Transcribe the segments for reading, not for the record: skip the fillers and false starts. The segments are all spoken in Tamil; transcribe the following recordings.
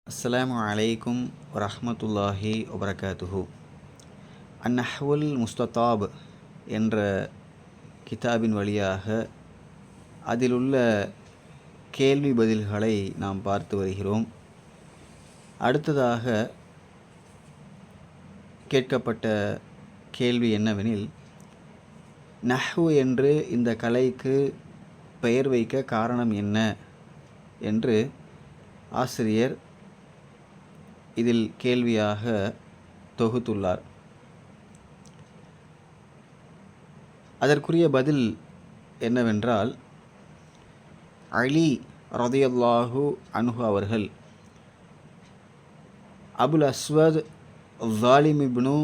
அஸ்ஸலாமு அலைக்கும் வரஹ்மத்துல்லாஹி வபரகாத்துஹு. அந்நஹ்வுல் முஸ்ததாப் என்ற கிதாபின் வழியாக அதிலுள்ள கேள்வி பதில்களை நாம் பார்த்து வருகிறோம். அடுத்ததாக கேட்கப்பட்ட கேள்வி என்னவெனில், நஹ்வு என்று இந்த கலைக்கு பெயர் வைக்க காரணம் என்ன என்று ஆசிரியர் இதில் கேள்வியாக தொகுத்துள்ளார். அதற்குரிய பதில் என்னவென்றால், அலி ரதியல்லாஹு அன்ஹு அவர்கள் அபுல் அஸ்வத் ஸாலிம் இப்னு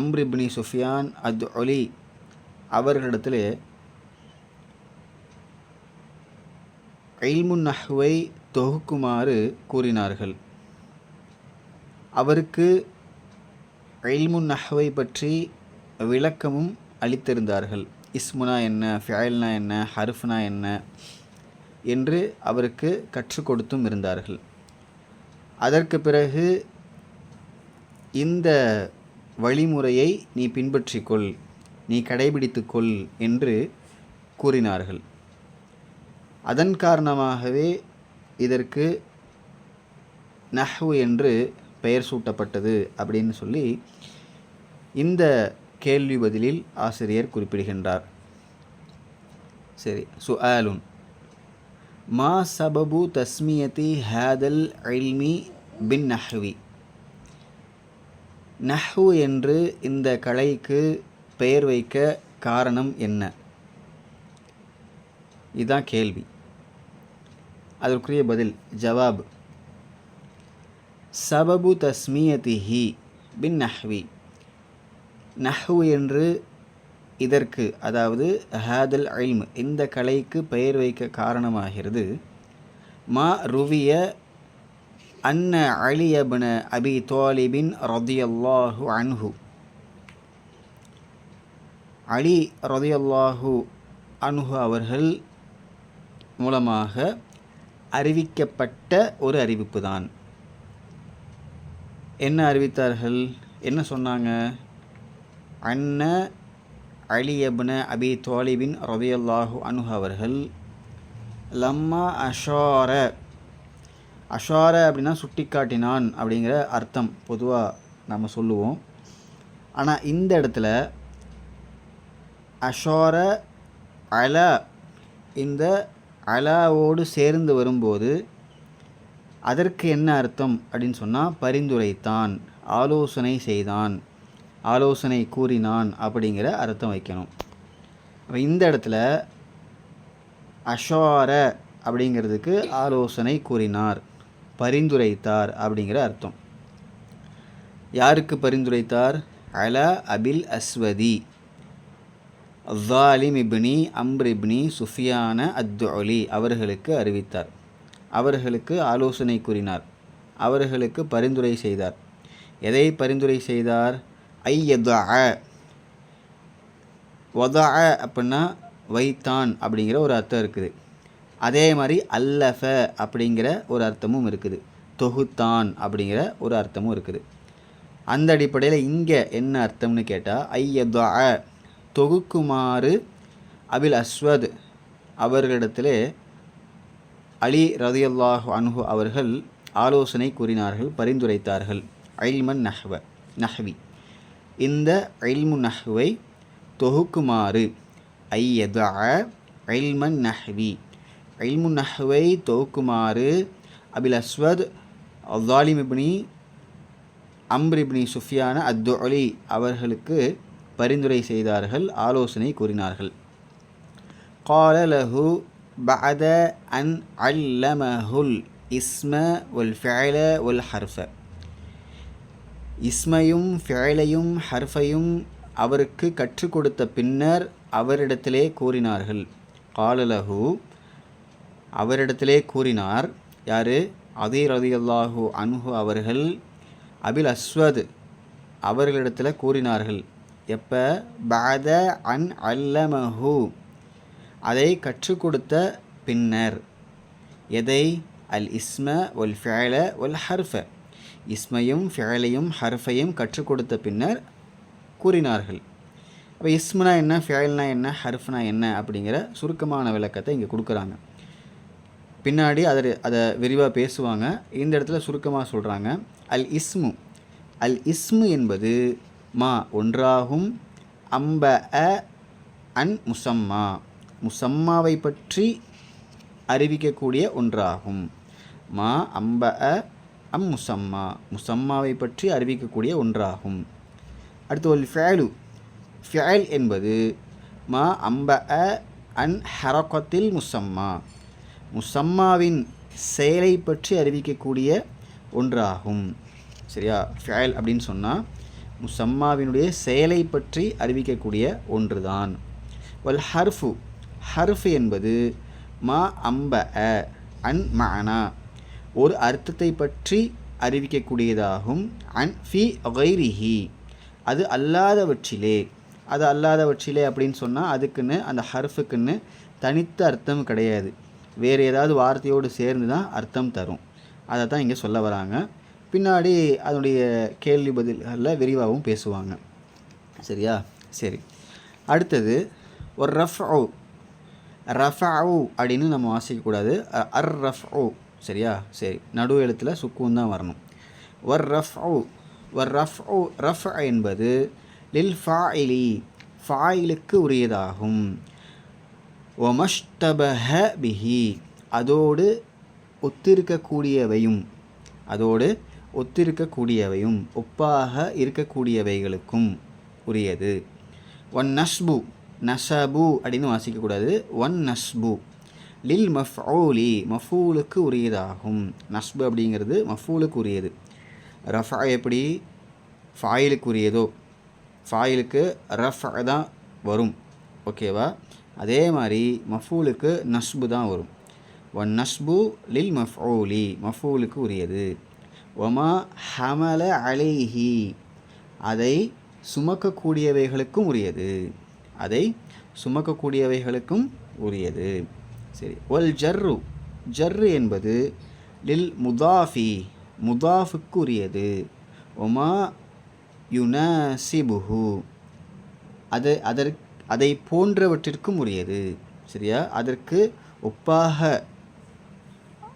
அம்ர் இப்னி சுஃபியான் அத்-ஒலி அவர்களிடத்தில் இல்முன் நஹ்வை தொகுக்குமாறு கூறினார்கள். அவருக்கு இல்முன் நஹ்வை பற்றி விளக்கமும் அளித்திருந்தார்கள். இஸ்முனா என்ன, ஃபியல்னா என்ன, ஹர்ஃப்னா என்ன என்று அவருக்கு கற்றுக் கொடுத்தும் இருந்தார்கள். அதற்கு பிறகு இந்த வழிமுறையை நீ பின்பற்றிக்கொள், நீ கடைபிடித்துக்கொள் என்று கூறினார்கள். அதன் காரணமாகவே இதற்கு நஹ்வு என்று பெயர் சூட்டப்பட்டது அப்படின்னு சொல்லி இந்த கேள்வி பதிலில் ஆசிரியர் குறிப்பிடுகின்றார். சரி, சுஆலுன் மா சபபு தஸ்மியதி ஹாதல் இல்மி பின் நஹ்வி. நஹ்வு என்று இந்த கலைக்கு பெயர் வைக்க காரணம் என்ன? இதுதான் கேள்வி. அதற்குரிய பதில் ஜவாப், சபபு தஸ்மியதிஹி பின் நஹ்வி. நஹ்வு என்று இதற்கு, அதாவது ஹாதல் இல்ம் இந்த கலைக்கு பெயர் வைக்க காரணமாகிறது. மா ருவிய அன்ன அலி இப்ன அபி தாலிபின் ரதியல்லாஹு அன்ஹு. அலி ரதியல்லாஹு அன்ஹு அவர்கள் மூலமாக அறிவிக்கப்பட்ட ஒரு அறிவிப்பு தான். என்ன அறிவித்தார்கள், என்ன சொன்னாங்க? அன்ன அலி இப்ன அபி தாலிபின் ரதியல்லாஹு அன்ஹு அவர்கள் லம்மா அஷார, அஷார அப்படின்னா சுட்டி காட்டினான் அப்படிங்கிற அர்த்தம் பொதுவாக நம்ம சொல்லுவோம். ஆனால் இந்த இடத்துல அஷார அல, இந்த அலாவோடு சேர்ந்து வரும்போது அதற்கு என்ன அர்த்தம் அப்படின்னு சொன்னால், பரிந்துரைத்தான், ஆலோசனை செய்தான், ஆலோசனை கூறினான் அப்படிங்கிற அர்த்தம் வைக்கணும். அப்போ இந்த இடத்துல அஷார அப்படிங்கிறதுக்கு ஆலோசனை கூறினார், பரிந்துரைத்தார் அப்படிங்கிற அர்த்தம். யாருக்கு பரிந்துரைத்தார்? அலா அபில் Aswathi Salim ibn Amr ibn சுஃபியான அத்-ஒலி அவர்களுக்கு அறிவித்தார், அவர்களுக்கு ஆலோசனை கூறினார், அவர்களுக்கு பரிந்துரை செய்தார். எதை பரிந்துரை செய்தார்? ஐயதா, வதா அப்படின்னா வைத்தான் அப்படிங்கிற ஒரு அர்த்தம் இருக்குது. அதே மாதிரி அல்லஃப அப்படிங்கிற ஒரு அர்த்தமும் இருக்குது, தொகுத்தான் அப்படிங்கிற ஒரு அர்த்தமும் இருக்குது. அந்த அடிப்படையில் இங்கே என்ன அர்த்தம்னு கேட்டால், ஐயதா தொகுக்குமாறு அபில் அஸ்வத் அவர்களிடத்திலே அலி ரதியல்லாஹு அன்ஹு அவர்கள் ஆலோசனை கூறினார்கள், பரிந்துரைத்தார்கள். இல்மன் நஹ்வி, இந்த இல்மு நஹ்வை தொகுக்குமாறு. ஐயதா இல்மன் நஹ்வி, இல்மு நஹ்வை தொகுக்குமாறு அபில் Ashwath Salim ibn Amr ibn சுஃபியான அத்-ஒலி அவர்களுக்கு பரிந்துரை செய்தார்கள், ஆலோசனை கூறினார்கள். قال له بعد أن علمه الاسم والفعل والحرف. இஸ்மையும் ஃபியலையும் ஹர்ஃபையும் அவருக்கு கற்றுக் கொடுத்த பின்னர் அவரிடத்திலே கூறினார்கள். காலலஹு அவரிடத்திலே கூறினார். யார்? அலி ரலியல்லாஹு அன்ஹு அவர்கள் அபில் அஸ்வத் அவர்களிடத்தில் கூறினார்கள். எப்போ? பாத அன் அல்லமஹு, அதை கற்றுக் கொடுத்த பின்னர். எதை? அல் இஸ்ம வல் ஃபிஅல வல் ஹர்ஃப, இஸ்மையும் ஃபிஅலையும் ஹர்ஃபையும் கற்றுக் கொடுத்த பின்னர் கூறினார்கள். அப்போ இஸ்முனா என்ன, ஃபிஅல்னா என்ன, ஹர்ஃப்னா என்ன அப்படிங்கிற சுருக்கமான விளக்கத்தை இங்கே கொடுக்குறாங்க. பின்னாடி அதை விரிவாக பேசுவாங்க. இந்த இடத்துல சுருக்கமாக சொல்கிறாங்க. அல் இஸ்மு, அல் இஸ்மு என்பது மா ஒன்றாகும், அம்ப அன் முசம்மா முசம்மாவை பற்றி அறிவிக்கக்கூடிய ஒன்றாகும். மா அம்ப அம் முசம்மா முசம்மாவை பற்றி அறிவிக்கக்கூடிய ஒன்றாகும். அடுத்து ஒரு ஃபிஅலு, ஃபிஅல் என்பது மா அம்ப அன் ஹரகத்தில் முசம்மா முசம்மாவின் செயலை பற்றி அறிவிக்கக்கூடிய ஒன்றாகும். சரியா, ஃபிஅல் அப்படின்னு சொன்னால் முசம்மாவினுடைய செயலை பற்றி அறிவிக்கக்கூடிய ஒன்று தான். வல் ஹர்ஃபு, ஹர்ஃப் என்பது மா அம்ப அன் மஅனா ஒரு அர்த்தத்தை பற்றி அறிவிக்கக்கூடியதாகும். அன் ஃபி கைரிஹி அது அல்லாதவற்றிலே, அது அல்லாதவற்றிலே அப்படின்னு சொன்னால் அதுக்குன்னு அந்த ஹர்ஃபுக்குன்னு தனித்த அர்த்தம் கிடையாது, வேறு ஏதாவது வார்த்தையோடு சேர்ந்து தான் அர்த்தம் தரும். அதை தான் இங்கே சொல்ல வராங்க. பின்னாடி அதனுடைய கேள்வி பதில்களில் விரிவாகவும் பேசுவாங்க. சரியா, சரி. அடுத்தது ஒரு ரஃப்உ, ரஃபஉ அப்படின்னு நம்ம வாசிக்கக்கூடாது, அர் ரஃப்உ. சரியா, சரி. நடு எழுத்தில் சுக்கூன் தான் வரணும். வர் ரஃப்உ, வர் ரஃப்உ, ரஃப் என்பது லில் ஃபாயிலி ஃபாயிலுக்கு உரியதாகும். ஒமஷ்தபஹ பிஹி அதோடு ஒத்திருக்கக்கூடியவையும், அதோடு ஒத்திருக்கக்கூடியவையும் ஒப்பாக இருக்கக்கூடியவைகளுக்கும் உரியது. ஒன் நஸ்பு, நசபு அப்படின்னு வாசிக்கக்கூடாது, ஒன் நஸ்பு லில் மஃஊலி மஃஊலுக்கு உரியதாகும். நஸ்பு அப்படிங்கிறது மஃஊலுக்கு உரியது. ரஃபா எப்படி ஃபாயிலுக்கு உரியதோ ஃபாயிலுக்கு ரஃபா தான் வரும். ஓகேவா, அதே மாதிரி மஃஊலுக்கு நஸ்பு தான் வரும். ஒன் நஸ்பு லில் மஃஊலி மஃஊலுக்கு உரியது. ஒமா ஹமல அலைஹி அதை சுமக்கக்கூடியவைகளுக்கும் உரியது, அதை சுமக்கக்கூடியவைகளுக்கும் உரியது. சரி. ஒல் ஜர்ரு, ஜர்ரு என்பது லில் முதாஃபி முதாஃபுக்கு உரியது. ஒமா யுனாசிபுஹு அதை போன்றவற்றிற்கும் உரியது. சரியா, அதற்கு ஒப்பாக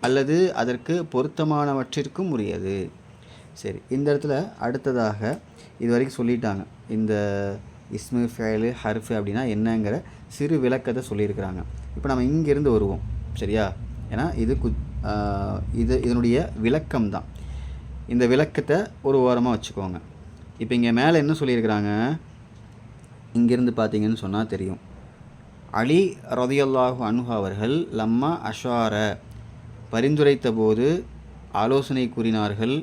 அல்லது அதற்கு பொருத்தமானவற்றிற்கும் உரியது. சரி, இந்த இடத்துல அடுத்ததாக இது வரைக்கும் சொல்லிட்டாங்க. இந்த இஸ்மு ஃபேலு ஹர்ஃபு அப்படின்னா என்னங்கிற சிறு விளக்கத்தை சொல்லியிருக்கிறாங்க. இப்போ நம்ம இங்கேருந்து வருவோம். சரியா, ஏன்னா இது இதனுடைய விளக்கம் தான். இந்த விளக்கத்தை ஒரு ஓரமாக வச்சுக்கோங்க. இப்போ இங்கே மேலே என்ன சொல்லியிருக்கிறாங்க, இங்கேருந்து பார்த்தீங்கன்னு சொன்னால் தெரியும். அலி ரதியல்லாஹு அன்ஹு அவர்கள் லம்மா அஷார பரிந்துரைத்த போது ஆலோசனை கூறினார்கள்.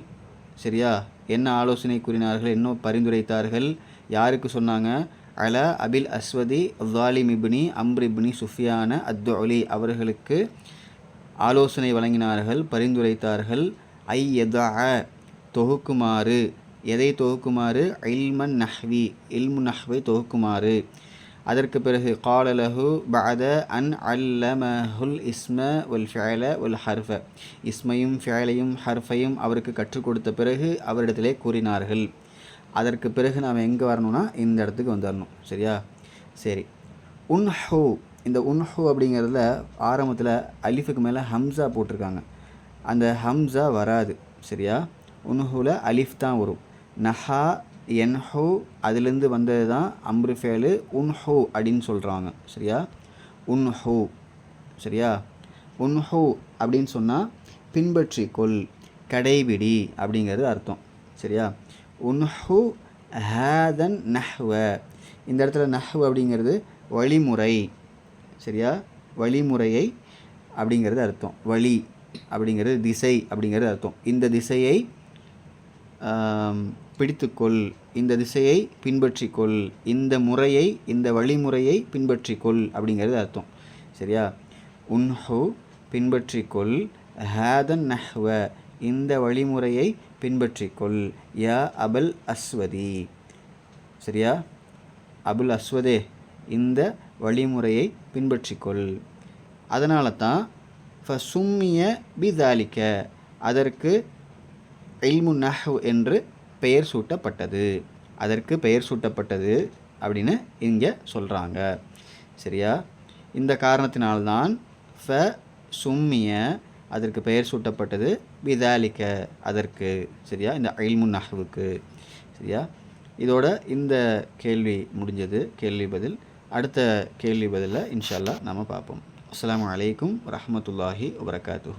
சரியா, என்ன ஆலோசனை கூறினார்கள், என்ன பரிந்துரைத்தார்கள், யாருக்கு சொன்னாங்க? அல அபில் Aswathi Salim ibn Amr ibn சுஃபியான அத்துஅலி அவர்களுக்கு ஆலோசனை வழங்கினார்கள், பரிந்துரைத்தார்கள். ஐயதா தொகுக்குமாறு, எதை தொகுக்குமாறு? இல்மன் நஹ்வி இல்மு நஹ்வை தொகுக்குமாறு. அதற்கு பிறகு கால லஹு பஅத அன் அல்லமஹுல் இஸ்ம வல் ஃபிஅல வல் ஹர்ஃப இஸ்மையும் ஃபிஅலையும் ஹர்ஃபையும் அவருக்கு கற்றுக் கொடுத்த பிறகு அவரிடத்திலே கூறினார்கள். அதற்கு பிறகு நாம் எங்கே வரணும்னா இந்த இடத்துக்கு வந்துடணும். சரியா, சரி. உன்ஹு, இந்த உன்ஹு அப்படிங்கிறதுல ஆரம்பத்தில் அலிஃபுக்கு மேலே ஹம்ஸா போட்டிருக்காங்க, அந்த ஹம்ஸா வராது. சரியா, உன்ஹுல அலிஃப் தான் வரும். நஹா என்ஹு அதிலிருந்து வந்தது தான் அம்ரு ஃபேலு உன்ஹு அப்படின்னு சொல்கிறாங்க. சரியா, உன்ஹு. சரியா, உன்ஹு அப்படின்னு சொன்னால் பின்பற்றி கொள், கடைபிடி அப்படிங்கிறது அர்த்தம். சரியா, உன்ஹு ஹாதன் நஹ்வ, இந்த இடத்துல நஹ்வ அப்படிங்கிறது வழிமுறை. சரியா, வழிமுறையை அப்படிங்கிறது அர்த்தம். வழி அப்படிங்கிறது திசை அப்படிங்கிறது அர்த்தம். இந்த திசையை பிடித்துக்கொள், இந்த திசையை பின்பற்றிக்கொள், இந்த முறையை இந்த வழிமுறையை பின்பற்றிக்கொள் அப்படிங்கிறது அர்த்தம். சரியா, உன்ஹு பின்பற்றிக்கொள், ஹாதன் நஹ்வ இந்த வழிமுறையை பின்பற்றிக்கொள், யா அபுல் அஸ்வதி. சரியா, அபுல் அஸ்வதே இந்த வழிமுறையை பின்பற்றிக்கொள். அதனால தான் ஃபசும்மிய பிதாலிக்க, அதற்கு இல்மு நஹ்வ் என்று பெயர் சூட்டப்பட்டது. அதற்கு பெயர் சூட்டப்பட்டது அப்படின்னு இங்கே சொல்கிறாங்க. சரியா? இந்த காரணத்தினால்தான் ஃப சும்மிய, அதற்கு பெயர் சூட்டப்பட்டது, பிதாலிக்க, அதற்கு. சரியா? இந்த இல்மு நஹ்வுக்கு. சரியா? இதோட இந்த கேள்வி முடிஞ்சது, கேள்வி பதில். அடுத்த கேள்வி பதிலில் இன்ஷா அல்லாஹ் நாம் பார்ப்போம். அஸ்ஸலாமு அலைக்கும் வரஹ்மத்துல்லாஹி வபரகாத்துஹு.